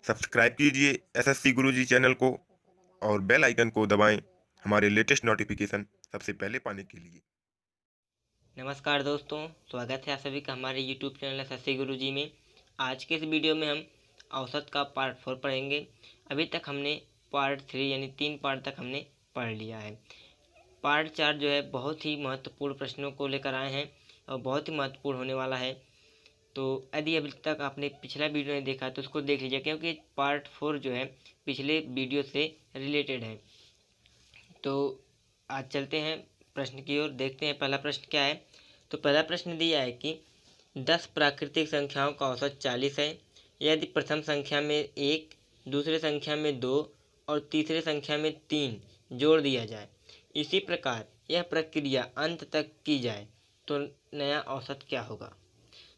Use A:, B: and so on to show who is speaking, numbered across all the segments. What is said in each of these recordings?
A: Subscribe कीजिए SSC गुरुजी channel को और बेल आइकन को दबाएं हमारे लेटेस्ट नोटिफिकेशन सबसे पहले पाने के लिए।
B: नमस्कार दोस्तों, स्वागत है आप सभी का हमारे YouTube चैनल एसएससी गुरुजी में। आज के इस वीडियो में हम औसत का पार्ट 4 पढ़ेंगे। अभी तक हमने पार्ट 3 यानी 3 पार्ट तक हमने पढ़ लिया है। पार्ट 4 जो है बहुत ही महत्वपूर्ण प्रश्नों को लेकर आए हैं और बहुत ही महत्वपूर्ण होने वाला है। तो यदि अभी तक आपने पिछला वीडियो नहीं देखा तो उसको देख लीजिए, क्योंकि पार्ट 4 जो है पिछले वीडियो से रिलेटेड है। तो आज चलते हैं प्रश्न की ओर, देखते हैं पहला प्रश्न क्या है। तो पहला प्रश्न दिया है कि 10 प्राकृतिक संख्याओं का औसत 40 है। यदि प्रथम संख्या में 1, दूसरे संख्या में 2 और तीसरे संख्या में 3 जोड़ दिया जाए, इसी प्रकार यह प्रक्रिया अंत तक की जाए तो नया औसत क्या होगा।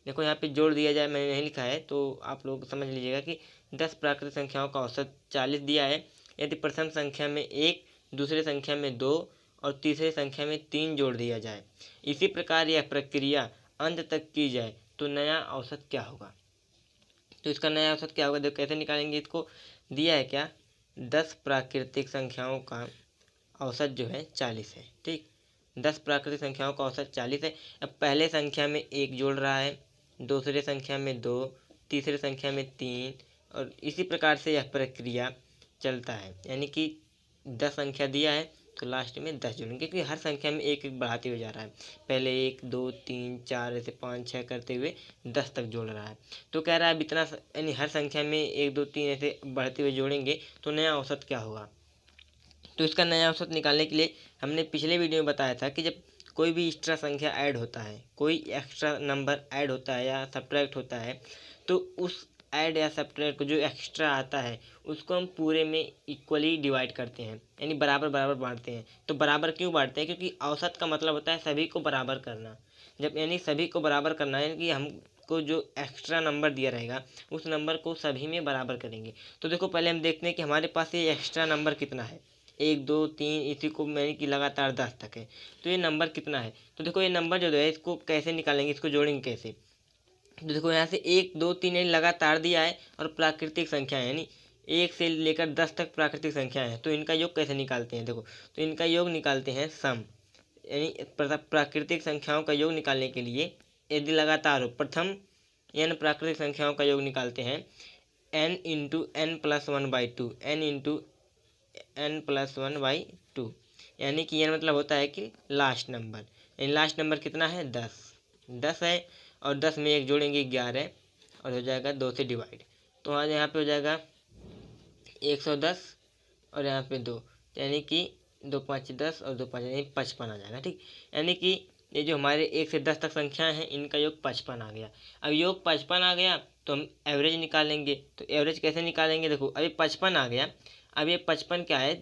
B: देखो यहाँ पे जोड़ दिया जाए मैंने नहीं लिखा है, तो आप लोग समझ लीजिएगा कि 10 प्राकृतिक संख्याओं का औसत 40 दिया है। यदि प्रथम संख्या में 1, दूसरे संख्या में 2 और तीसरे संख्या में 3 जोड़ दिया जाए, इसी प्रकार यह प्रक्रिया अंत तक की जाए तो नया औसत क्या होगा। तो इसका नया औसत क्या होगा, देखो कैसे निकालेंगे इसको। दिया है क्या, 10 प्राकृतिक संख्याओं का औसत जो है 40 है। ठीक, 10 प्राकृतिक संख्याओं का औसत 40 है। अब पहले संख्या में 1 जोड़ रहा है, दूसरे संख्या में 2, तीसरे संख्या में 3 और इसी प्रकार से यह प्रक्रिया चलता है। यानी कि 10 संख्या दिया है तो लास्ट में 10 जोड़ेंगे, क्योंकि हर संख्या में एक एक बढ़ाते हुए जा रहा है। पहले 1, 2, 3, 4 ऐसे 5, 6 करते हुए 10 तक जोड़ रहा है। तो कह रहा है इतना यानी हर संख्या में 1, 2, 3 ऐसे बढ़ते हुए जोड़ेंगे तो नया औसत क्या होगा। तो इसका नया औसत निकालने के लिए हमने पिछले वीडियो में बताया था कि जब कोई भी एक्स्ट्रा संख्या ऐड होता है, कोई एक्स्ट्रा नंबर ऐड होता है या सब्ट्रैक्ट होता है, तो उस ऐड या सब्ट्रैक्ट को जो एक्स्ट्रा आता है उसको हम पूरे में इक्वली डिवाइड करते हैं, यानी बराबर बराबर बांटते हैं। तो बराबर क्यों बांटते हैं, क्योंकि औसत का मतलब होता है सभी को बराबर करना। जब यानी सभी को बराबर करना है कि हमको जो एक्स्ट्रा नंबर दिया रहेगा उस नंबर को सभी में बराबर करेंगे। तो देखो पहले हम देखते हैं कि हमारे पास ये एक्स्ट्रा नंबर कितना है। 1, 2, 3 इसी को मैंने कि लगातार 10 तक है। तो ये नंबर कितना है, तो देखो ये नंबर जो है इसको कैसे निकालेंगे, इसको जोड़ेंगे कैसे। तो देखो यहाँ से 1, 2, 3 यानी लगातार दिया है और प्राकृतिक संख्या है, यानी 1 से लेकर 10 तक प्राकृतिक संख्या है। तो इनका योग कैसे निकालते हैं, देखो तो इनका योग निकालते हैं सम, यानी प्राकृतिक संख्याओं का योग निकालने के लिए यदि लगातार हो, प्रथम n प्राकृतिक संख्याओं का योग निकालते हैं n into n plus 1/2, n into n+1/2, यानी कि यह मतलब होता है कि लास्ट नंबर, यानी लास्ट नंबर कितना है 10 है और 10 में एक जोड़ेंगे 11 और हो जाएगा 2 से डिवाइड। तो आज यहाँ पे हो जाएगा 110 और यहाँ पे 2, यानी कि 2 5 10 और 2 5 यानी 55 आ जाएगा। ठीक, यानी कि ये जो हमारे 1 से 10 तक संख्या है इनका योग 55 आ गया। अब योग 55 आ गया तो हम एवरेज निकालेंगे। तो एवरेज कैसे निकालेंगे, देखो अभी 55 आ गया। अब ये 55 क्या है,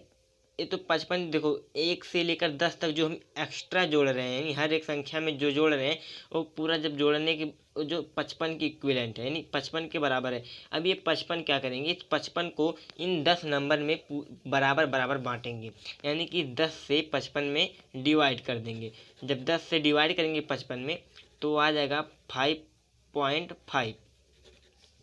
B: ये तो 55 देखो 1 से लेकर 10 तक जो हम एक्स्ट्रा जोड़ रहे हैं, यानी हर एक संख्या में जो जोड़ रहे हैं वो पूरा जब जोड़ने की जो 55 की इक्विवेलेंट है, यानी 55 के बराबर है। अब ये 55 क्या करेंगे, इस 55 को इन 10 नंबर में बराबर बराबर बांटेंगे, यानी कि 10 से 55 में डिवाइड कर देंगे। जब 10 से डिवाइड करेंगे 55 में तो आ जाएगा 5.5,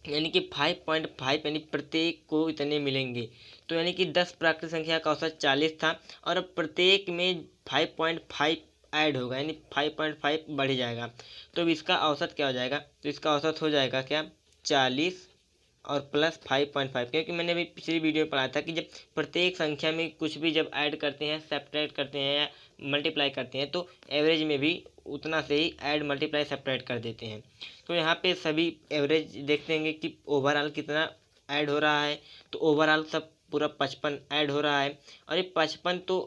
B: यानी कि 5.5 यानी प्रत्येक को इतने मिलेंगे। तो यानी कि 10 प्राकृतिक संख्या का औसत 40 था और अब प्रत्येक में 5.5 ऐड होगा, यानी 5.5 बढ़ जाएगा। तो अब इसका औसत क्या हो जाएगा, तो इसका औसत हो जाएगा क्या 40 और प्लस 5.5, क्योंकि मैंने अभी पिछली वीडियो में पढ़ा था कि जब प्रत्येक संख्या में कुछ भी जब ऐड करते हैं, सब्ट्रैक्ट करते हैं या मल्टीप्लाई करते हैं तो एवरेज में भी उतना से ही ऐड मल्टीप्लाई सब्ट्रैक्ट कर देते हैं। तो यहाँ पे सभी एवरेज देखते हैं कि ओवरऑल कितना ऐड हो रहा है। तो ओवरऑल सब पूरा 55 ऐड हो रहा है और ये 55 तो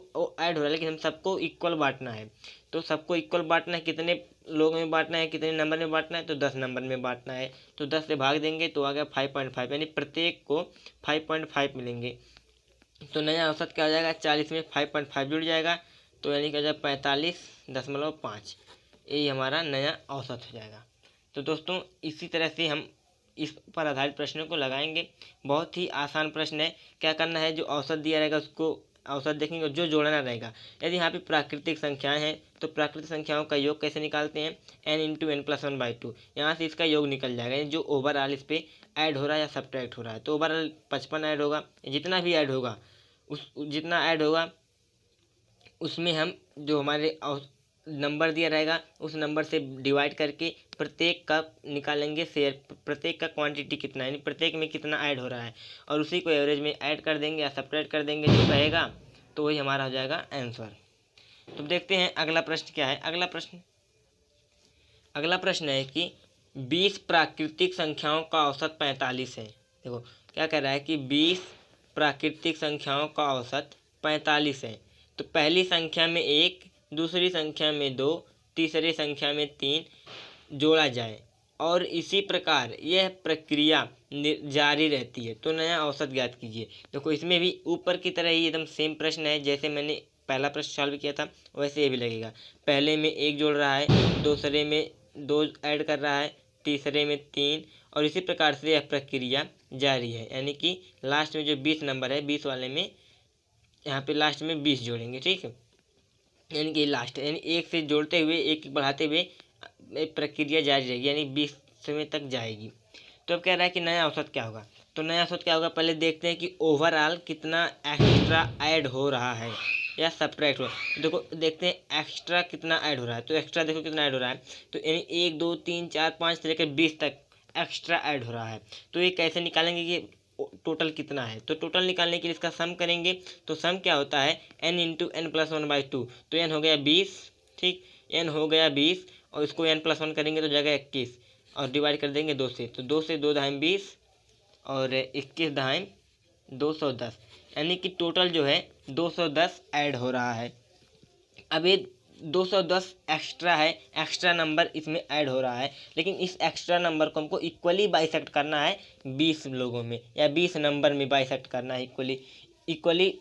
B: ऐड हो रहा है, लेकिन हम सबको इक्वल बांटना है। तो सबको इक्वल बांटना है, कितने लोगों में बांटना है, कितने नंबर में बांटना है, तो 10 नंबर में बांटना है। तो 10 से भाग देंगे तो आ गया 5.5, यानी प्रत्येक को 5.5 मिलेंगे। तो नया औसत क्या हो जाएगा, 40 में 5.5 जुड़ जाएगा तो यानी कि हो जाएगा 45.5, यही हमारा नया औसत हो जाएगा। तो दोस्तों इसी तरह से हम इस पर आधारित प्रश्नों को लगाएंगे। बहुत ही आसान प्रश्न है। क्या करना है, जो औसत दिया रहेगा उसको औसत देखेंगे और जो जोड़ना रहेगा। यदि यहाँ पे प्राकृतिक संख्याएं हैं तो प्राकृतिक संख्याओं का योग कैसे निकालते हैं, n इंटू एन प्लस 1/2। यहाँ से इसका योग निकल जाएगा, जो ओवरऑल इस पर ऐड हो रहा है या सब्ट्रैक्ट हो रहा है। तो ओवरऑल 55 ऐड होगा, जितना भी ऐड होगा जितना ऐड होगा उसमें हम जो हमारे नंबर दिया रहेगा उस नंबर से डिवाइड करके प्रत्येक का निकालेंगे शेयर, प्रत्येक का क्वांटिटी कितना है, यानी प्रत्येक में कितना ऐड हो रहा है, और उसी को एवरेज में ऐड कर देंगे या सब्ट्रैक्ट कर देंगे, जो रहेगा तो वही हमारा हो जाएगा आंसर। तो देखते हैं अगला प्रश्न क्या है। अगला प्रश्न है कि 20 प्राकृतिक संख्याओं का औसत 45 है। देखो क्या कह रहा है कि 20 प्राकृतिक संख्याओं का औसत 45 है। तो पहली संख्या में 1, दूसरी संख्या में 2, तीसरी संख्या में 3 जोड़ा जाए और इसी प्रकार यह प्रक्रिया जारी रहती है तो नया औसत ज्ञात कीजिए। देखो इसमें भी ऊपर की तरह ही एकदम सेम प्रश्न है, जैसे मैंने पहला प्रश्न सॉल्व किया था वैसे ये भी लगेगा। पहले में 1 जोड़ रहा है, दूसरे में 2 ऐड कर रहा है, तीसरे में 3, और इसी प्रकार से यह प्रक्रिया जारी है। यानी कि लास्ट में जो 20 नंबर है 20 वाले में यहाँ पे लास्ट में 20 जोड़ेंगे, ठीक है। यानी कि लास्ट यानी 1 से जोड़ते हुए 1 बढ़ाते हुए प्रक्रिया जारी रहेगी, यानी 20 समय तक जाएगी। तो अब कह रहा है कि नया औसत क्या होगा। तो नया औसत क्या होगा, पहले देखते हैं कि ओवरऑल कितना एक्स्ट्रा ऐड हो रहा है या सब्ट्रैक्ट हो रहा है। देखो देखते हैं एक्स्ट्रा कितना ऐड हो रहा है। तो एक्स्ट्रा देखो कितना ऐड हो रहा है, तो यानी 1 2 3 4 5 से लेकर 20 तक एक्स्ट्रा ऐड हो रहा है। तो ये कैसे निकालेंगे कि टोटल कितना है। तो टोटल निकालने के लिए इसका सम करेंगे। तो सम क्या होता है, n इंटू एन प्लस 1/2। तो n हो गया 20, ठीक, n हो गया 20 और इसको n प्लस 1 करेंगे तो जाएगा 21 और डिवाइड कर देंगे 2 से। तो 2 से 2 दाएँ 20 और 21 दाएँ 210, यानी कि टोटल जो है 210 ऐड हो रहा है। अब ये 210 एक्स्ट्रा है, एक्स्ट्रा नंबर इसमें ऐड हो रहा है, लेकिन इस एक्स्ट्रा नंबर को हमको इक्वली बाइसेक्ट करना है 20 लोगों में या 20 नंबर में बाइसेक्ट करना है, इक्वली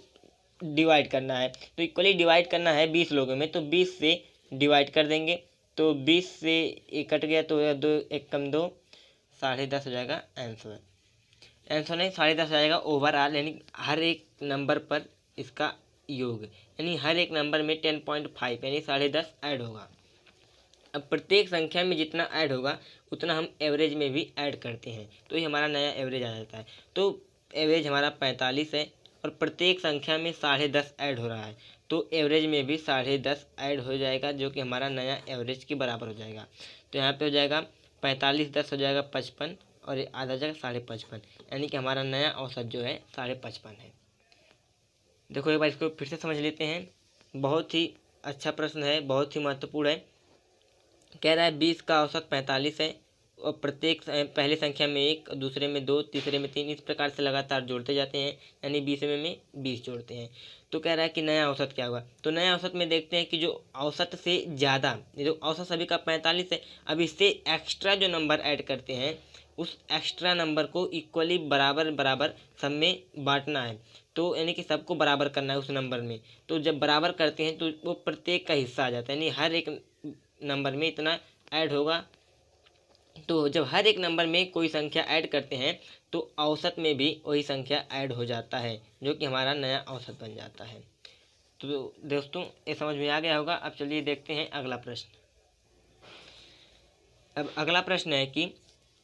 B: डिवाइड करना है। तो इक्वली डिवाइड करना है 20 लोगों में, तो 20 से डिवाइड कर देंगे। तो 20 से एक कट गया तो 2 1 कम 2 10.5 हो जाएगा आंसर। आंसर नहीं 10.5 हो जाएगा ओवरऑल, यानी हर एक नंबर पर इसका योग, यानी हर एक नंबर में 10.5 यानी 10.5 ऐड होगा। अब प्रत्येक संख्या में जितना ऐड होगा उतना हम एवरेज में भी ऐड करते हैं, तो ये हमारा नया एवरेज आ जाता है। तो एवरेज हमारा 45 है और प्रत्येक संख्या में 10.5 ऐड हो रहा है, तो एवरेज में भी 10.5 ऐड हो जाएगा, जो कि हमारा नया एवरेज के बराबर हो जाएगा। तो यहाँ पे हो जाएगा 45 10 हो जाएगा 55 और ये आधा जाएगा 55.5, यानी कि हमारा नया औसत जो है 55.5 है। देखो एक बार इसको फिर से समझ लेते हैं। बहुत ही अच्छा प्रश्न है, बहुत ही महत्वपूर्ण है। कह रहा है 20 का औसत 45 है और प्रत्येक पहली संख्या में 1, दूसरे में 2, तीसरे में 3, इस प्रकार से लगातार जोड़ते जाते हैं, यानी 20 में 20 जोड़ते हैं। तो कह रहा है कि नया औसत क्या होगा। तो नया औसत में देखते हैं कि जो औसत से ज़्यादा, जो औसत सभी का 45 है, अब इससे एक्स्ट्रा जो नंबर ऐड करते हैं उस एक्स्ट्रा नंबर को इक्वली बराबर बराबर सब में बांटना है। तो यानी कि सबको बराबर करना है उस नंबर में। तो जब बराबर करते हैं तो वो प्रत्येक का हिस्सा आ जाता है, यानी हर एक नंबर में इतना ऐड होगा। तो जब हर एक नंबर में कोई संख्या ऐड करते हैं तो औसत में भी वही संख्या ऐड हो जाता है, जो कि हमारा नया औसत बन जाता है। तो दोस्तों ये समझ में आ गया होगा। अब चलिए देखते हैं अगला प्रश्न। अब अगला प्रश्न है कि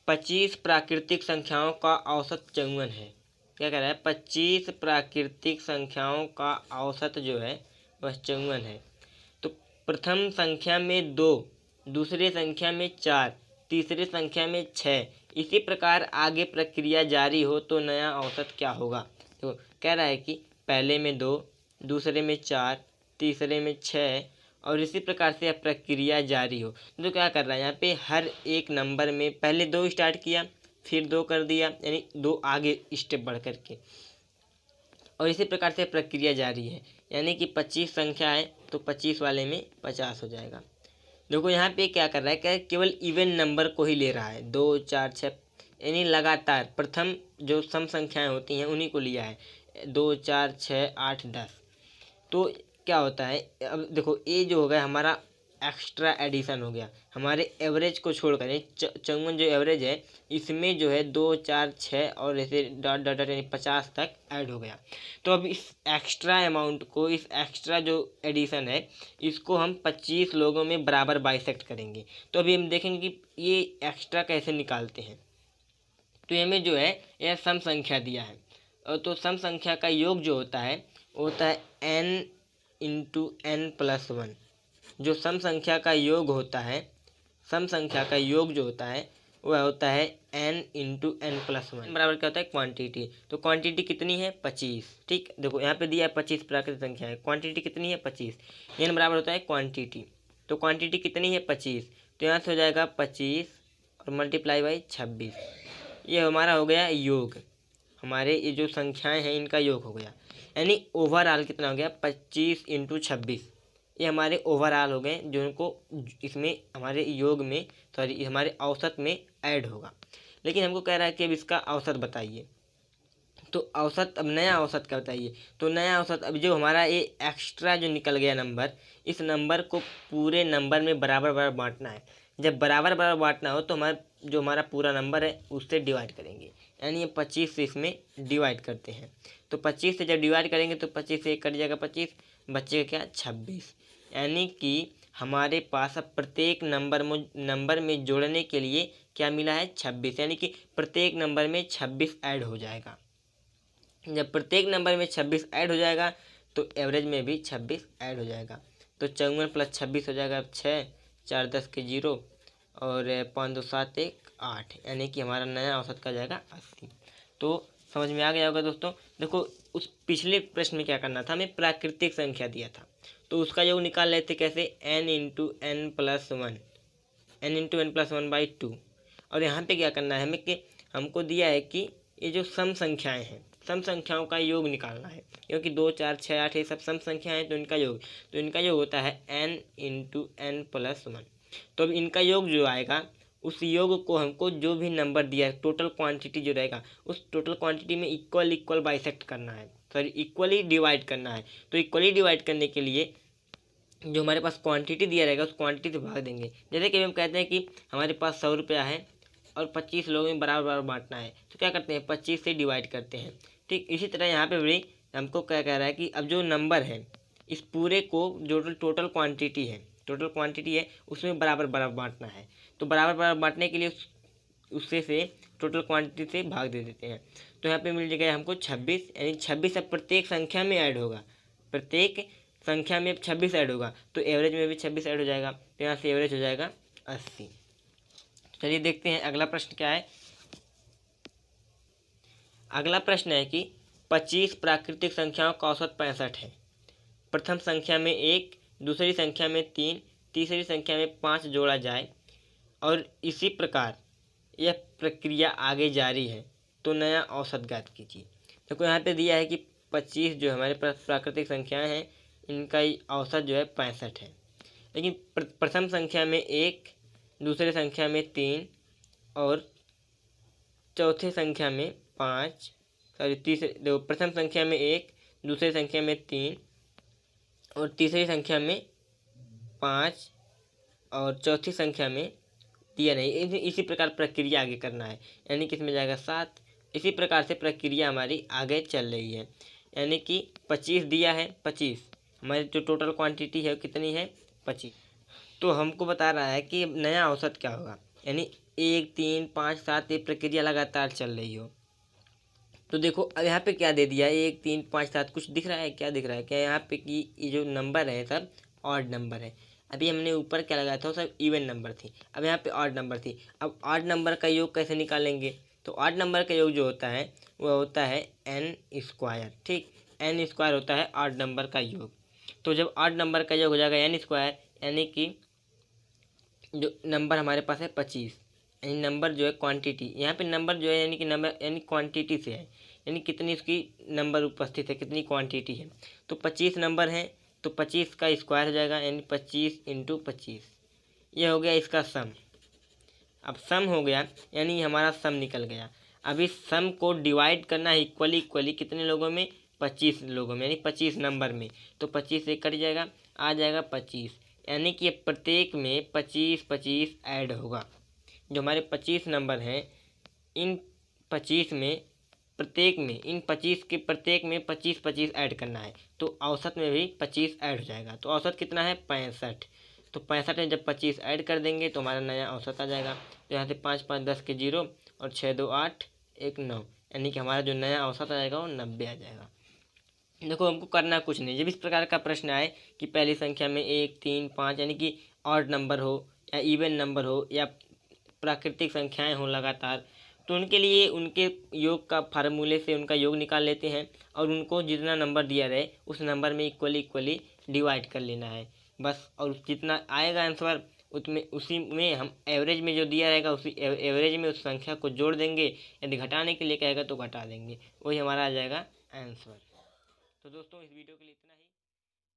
B: 25 प्राकृतिक संख्याओं का औसत 54 है। क्या कह रहा है, 25 प्राकृतिक संख्याओं का औसत जो है वह 54 है। तो प्रथम संख्या में 2, दूसरी संख्या में 4, तीसरी संख्या में 6, इसी प्रकार आगे प्रक्रिया जारी हो तो नया औसत क्या होगा। तो कह रहा है कि पहले में 2, दूसरे में 4, तीसरे में 6 और इसी प्रकार से यह प्रक्रिया जारी हो। तो क्या कर रहा है यहाँ पे, हर एक नंबर में पहले 2 स्टार्ट किया, फिर 2 कर दिया, यानी 2 आगे स्टेप बढ़ करके, और इसी प्रकार से प्रक्रिया जारी है। यानी कि 25 संख्या है तो 25 वाले में 50 हो जाएगा। देखो यहाँ पे क्या कर रहा है, क्या केवल इवन नंबर को ही ले रहा है, 2 4 6, यानी लगातार प्रथम जो सम संख्याएं होती हैं उन्हीं को लिया है, 2 4 6 8 10। तो क्या होता है, अब देखो ए जो होगा हमारा एक्स्ट्रा एडिशन हो गया, हमारे एवरेज को छोड़कर। 54 जो एवरेज है इसमें जो है 2 4 6 और ऐसे डॉट डॉट डॉट यानी 50 तक ऐड हो गया। तो अब इस एक्स्ट्रा अमाउंट को, इस एक्स्ट्रा जो एडिशन है इसको हम 25 लोगों में बराबर बाइसेक्ट करेंगे। तो अभी हम देखेंगे कि ये एक्स्ट्रा कैसे निकालते हैं। तो हमें जो है यह सम संख्या दिया है, और तो सम संख्या का योग जो होता है वो होता है n into n plus one. जो सम संख्या का योग होता है, सम संख्या का योग जो होता है वह होता है n into n plus one बराबर क्या होता है क्वांटिटी। तो क्वांटिटी कितनी है 25। ठीक, देखो यहाँ पे दिया है 25 प्राकृतिक संख्या है, क्वांटिटी कितनी है 25, n बराबर होता है क्वांटिटी। तो क्वांटिटी कितनी है 25, तो यहाँ से हो जाएगा 25 और मल्टीप्लाई बाई 26। ये हमारा हो गया योग, हमारे ये जो संख्याएं हैं इनका योग हो गया। यानी ओवरऑल कितना हो गया 25 इंटू 26। ये हमारे ओवरऑल हो गए जो इनको इसमें हमारे योग में, सॉरी हमारे औसत में ऐड होगा। लेकिन हमको कह रहा है कि अब इसका औसत बताइए। तो औसत, अब नया औसत क्या बताइए। तो नया औसत, अब जो हमारा ये एक्स्ट्रा जो निकल गया नंबर, इस नंबर को पूरे नंबर में बराबर बराबर बांटना है। जब बराबर बराबर बांटना हो तो हमारा पूरा नंबर है उससे डिवाइड करेंगे। यानी ये 25 से इसमें डिवाइड करते हैं। तो 25 से जब डिवाइड करेंगे तो 25 से 1 कट जाएगा 25, बचेगा क्या 26। यानी कि हमारे पास अब प्रत्येक नंबर में जोड़ने के लिए क्या मिला है 26। यानी कि प्रत्येक नंबर में 26 ऐड हो जाएगा। जब प्रत्येक नंबर में 26 ऐड हो जाएगा तो एवरेज में भी 26 ऐड हो जाएगा। तो 54 प्लस 26 हो जाएगा 6, 4 10 के 0 और 5 2 7 1 8, यानी कि हमारा नया औसत का जाएगा 80। तो समझ में आ गया होगा दोस्तों। देखो उस पिछले प्रश्न में क्या करना था, हमें प्राकृतिक संख्या दिया था तो उसका योग निकाल लेते कैसे, n into n plus one, n into n plus one by 2। और यहाँ पे क्या करना है हमें कि हमको दिया है कि ये जो सम संख्याएं हैं, सम संख्याओं का योग निकालना है, क्योंकि 2 4 6 8 ये सब सम संख्याएं हैं। तो इनका योग होता है n into n plus one. तो अब इनका योग जो आएगा उस योग को हमको जो भी नंबर दिया है, टोटल क्वांटिटी जो रहेगा उस टोटल क्वांटिटी में इक्वल बाइसेक्ट करना है, सॉरी इक्वली डिवाइड करना है। तो इक्वली डिवाइड करने के लिए जो हमारे पास क्वांटिटी दिया रहेगा उस क्वांटिटी से भाग देंगे। जैसे कि हम कहते हैं कि हमारे पास 100 रुपया है और 25 लोगों में बराबर बराबर बांटना है, तो क्या करते हैं 25 से डिवाइड करते हैं। ठीक इसी तरह यहाँ पे भी हमको क्या कह रहा है कि अब जो नंबर है इस पूरे को जो टोटल क्वांटिटी है उसमें बराबर बराबर बांटना है। तो बराबर बराबर बांटने के लिए उससे से टोटल क्वांटिटी से भाग दे देते हैं। तो यहाँ पे मिल जाएगा हमको 26, यानी 26 अब प्रत्येक संख्या में ऐड होगा, प्रत्येक संख्या में 26 ऐड होगा तो एवरेज में भी 26 ऐड हो जाएगा। तो यहाँ से एवरेज हो जाएगा 80। चलिए देखते हैं अगला प्रश्न क्या है। अगला प्रश्न है कि 25 प्राकृतिक संख्याओं का औसत 65 है। प्रथम संख्या में 1, दूसरी संख्या में 3, तीसरी संख्या में 5 जोड़ा जाए और इसी प्रकार यह प्रक्रिया आगे जारी है तो नया औसत ज्ञात कीजिए। देखो यहाँ पे दिया है कि 25 जो हमारे पास प्राकृतिक संख्याएं हैं इनका औसत जो है 65 है। लेकिन प्रथम संख्या में 1, दूसरे संख्या में 3 और चौथे संख्या में 5, सॉरी तीसरे, देखो प्रथम संख्या में 1, दूसरी संख्या में 3 और तीसरी संख्या में 5 और चौथी संख्या में दिया नहीं। इसी प्रकार प्रक्रिया आगे करना है, यानी कि इसमें जाएगा 7। इसी प्रकार से प्रक्रिया हमारी आगे चल रही है। यानी कि 25 दिया है, 25 हमारी जो टोटल क्वांटिटी है कितनी है 25। तो हमको बता रहा है कि नया औसत क्या होगा, यानी 1 3 5 7 ये प्रक्रिया लगातार चल रही हो। तो देखो अब यहाँ पे क्या दे दिया है 1 3 5 7, कुछ दिख रहा है, क्या दिख रहा है, क्या यहाँ पे कि ये जो नंबर है सब ऑड नंबर है। अभी हमने ऊपर क्या लगाया था वो सब इवन नंबर थी, अब यहाँ पे ऑड नंबर थी। अब ऑड नंबर का योग कैसे निकालेंगे, तो ऑड नंबर का योग जो होता है वह होता है n स्क्वायर। ठीक, n स्क्वायर होता है ऑड नंबर का योग। तो जब ऑड नंबर का योग हो जाएगा n स्क्वायर, यानी कि जो नंबर हमारे पास है 25, यानी नंबर जो है क्वांटिटी, यहाँ पे नंबर जो है यानी कि नंबर यानी क्वांटिटी से है, यानी कितनी उसकी नंबर उपस्थित है, कितनी क्वांटिटी है। तो 25 नंबर है तो 25 का स्क्वायर हो जाएगा, यानी 25 इंटू 25, ये हो गया इसका सम। अब सम हो गया यानी हमारा सम निकल गया। अब इस सम को डिवाइड करना है इक्वली कितने लोगों में 25 लोगों में, यानी 25 नंबर में। तो 25 से कट जाएगा, आ जाएगा 25, यानी कि प्रत्येक में 25-25 ऐड होगा। जो हमारे 25 नंबर हैं, इन 25 में इन 25 के प्रत्येक में 25-25 ऐड करना है, तो औसत में भी 25 ऐड हो जाएगा। तो औसत कितना है? 65। तो 65 में जब 25 ऐड कर देंगे तो हमारा नया औसत आ जाएगा। तो यहाँ से 5 5 10 के 0 और 6 2 8 1 9, यानी कि हमारा जो नया औसत आ जाएगा वो 90 आ जाएगा। देखो, हमको करना कुछ नहीं। जब इस प्रकार का प्रश्न आए कि पहली संख्या में 1 3 5 यानी कि ऑड नंबर हो या इवन नंबर हो या प्राकृतिक संख्याएं हो लगातार, तो उनके लिए उनके योग का फार्मूले से उनका योग निकाल लेते हैं और उनको जितना नंबर दिया रहे उस नंबर में इक्वली डिवाइड कर लेना है बस। और जितना आएगा आंसर उसमें उसी में हम एवरेज में जो दिया रहेगा उसी एवरेज में उस संख्या को जोड़ देंगे। यदि घटाने के लिए कहेगा तो घटा देंगे, वही हमारा आ जाएगा आंसर। तो दोस्तों, इस वीडियो के लिए